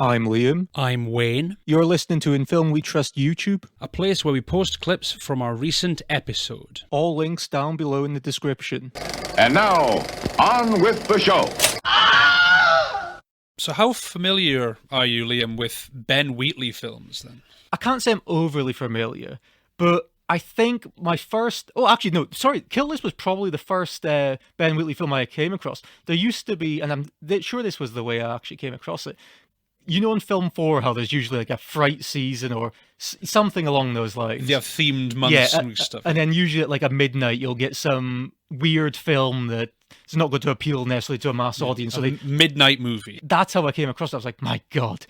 I'm Liam. I'm Wayne, You're listening to In Film We Trust YouTube. a place where we post clips from our recent episode. All links down below in the description. And now, on with the show. So how familiar are you, Liam, with Ben Wheatley films then? I can't say I'm overly familiar, but I think my first... Oh, actually, no, sorry. Kill List was probably the first Ben Wheatley film I came across. There used to be, and I'm sure this was the way I actually came across it. You know in film 4 how there's usually like a fright season or something along those lines? They have themed months and stuff. And then usually at like a midnight you'll get some weird film that it's not going to appeal necessarily to a mass audience. So midnight movie. That's how I came across it. I was like, my God,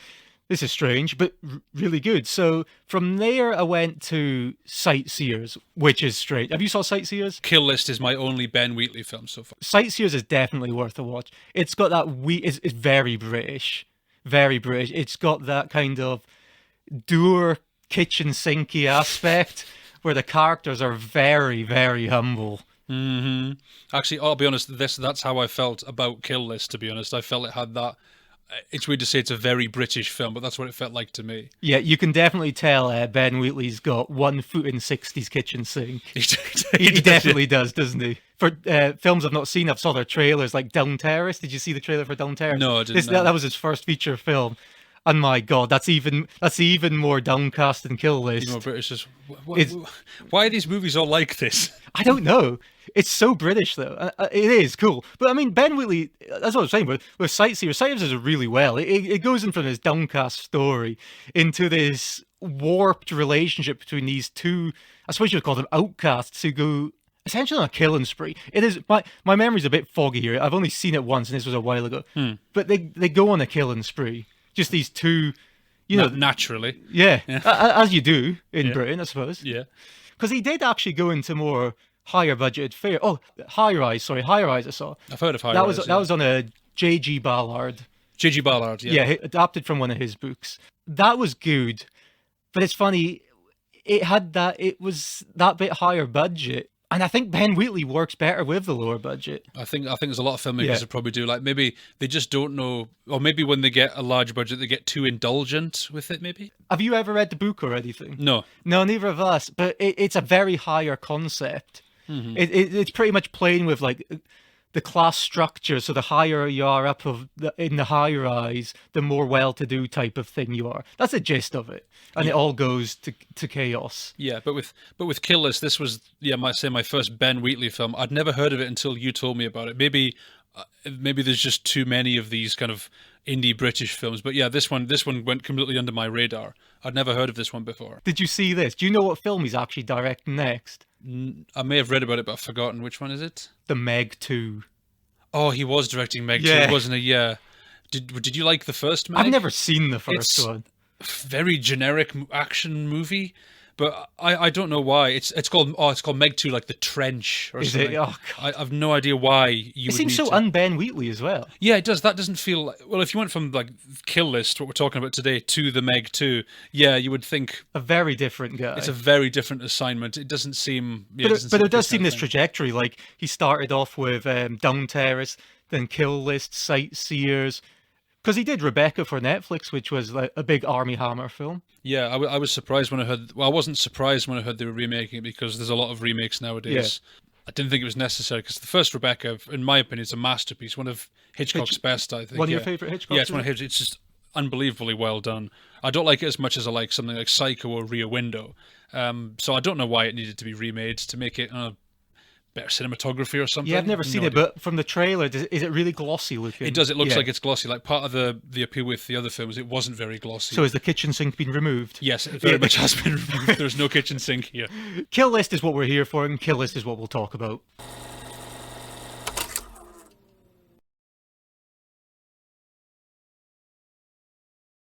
this is strange, but really good. So from there I went to Sightseers, which is strange. Have you saw Sightseers? Kill List is my only Ben Wheatley film so far. Sightseers is definitely worth a watch. It's got that it's very British. Very British. It's got that kind of dour kitchen sinky aspect where the characters are very, very humble. Mm-hmm. Actually, I'll be honest, that's how I felt about Kill List, to be honest. I felt it had that... It's weird to say it's a very British film, but that's what it felt like to me. Yeah, you can definitely tell Ben Wheatley's got 1 foot in 60s kitchen sink. He definitely does, doesn't he? For films I've not seen, I've saw their trailers, like Down Terrace. Did you see the trailer for Down Terrace? No, I didn't know. That was his first feature film. And my God, that's even more downcast than Kill List. More British. Why are these movies all like this? I don't know. It's so British, though. It is cool. But I mean, Ben Wheatley, that's what I was saying, with Sightseers does it really well. It goes in from this downcast story into this warped relationship between these two, I suppose you would call them outcasts, who go essentially on a killing spree. It is, my memory's a bit foggy here. I've only seen it once, and this was a while ago. But they go on a killing spree. Just these two, you know. Naturally. Yeah. As you do in Britain, I suppose. Yeah. Because he did actually go into more higher budgeted fare. Oh, High Rise I saw. I've heard of High Rise. That was on a J.G. Ballard. J.G. Ballard, yeah. Yeah, adapted from one of his books. That was good. But it's funny, it was that bit higher budget. And I think Ben Wheatley works better with the lower budget. I think there's a lot of filmmakers that probably do. Like maybe they just don't know, or maybe when they get a large budget, they get too indulgent with it. Maybe. Have you ever read the book or anything? No, neither of us. But it's a very higher concept. Mm-hmm. It's pretty much playing with like the class structure. So the higher you are up in the high rise, the more well-to-do type of thing you are. That's the gist of it, and it all goes to chaos. Yeah, but with Kill List, this was my first Ben Wheatley film. I'd never heard of it until you told me about it. Maybe there's just too many of these kind of indie British films. But yeah, this one went completely under my radar. I'd never heard of this one before. Did you see this? Do you know what film he's actually directing next? I may have read about it, but I've forgotten. Which one is it? The Meg 2. Oh, he was directing Meg 2, wasn't he? Yeah. Did you like the first Meg? I've never seen the first one. Very generic action movie, but I don't know why. It's called Meg 2, like The Trench or something. Is it? Oh, I've no idea why you. It seems so un-Ben Wheatley as well. Yeah, it does. That doesn't feel like, well. If you went from like Kill List, what we're talking about today, to the Meg 2, yeah, you would think a very different guy. It's a very different assignment. It doesn't seem. Yeah, but it does seem this trajectory. Like he started off with Down Terrace, then Kill List, Sightseers. Because he did Rebecca for Netflix, which was like a big Army Hammer film. Yeah, I was surprised when I heard... Well, I wasn't surprised when I heard they were remaking it because there's a lot of remakes nowadays. Yeah. I didn't think it was necessary because the first Rebecca, in my opinion, is a masterpiece. One of Hitchcock's best, I think. One of your favourite Hitchcock? Yeah, it's one of his. It's just unbelievably well done. I don't like it as much as I like something like Psycho or Rear Window. So I don't know why it needed to be remade to make it... better cinematography or something. Yeah, I've never seen it, but from the trailer, is it really glossy looking? It does. It looks like it's glossy. Like part of the appeal with the other films, it wasn't very glossy. So has the kitchen sink been removed? Yes, it very much has been removed. There's no kitchen sink here. Kill List is what we're here for, and Kill List is what we'll talk about.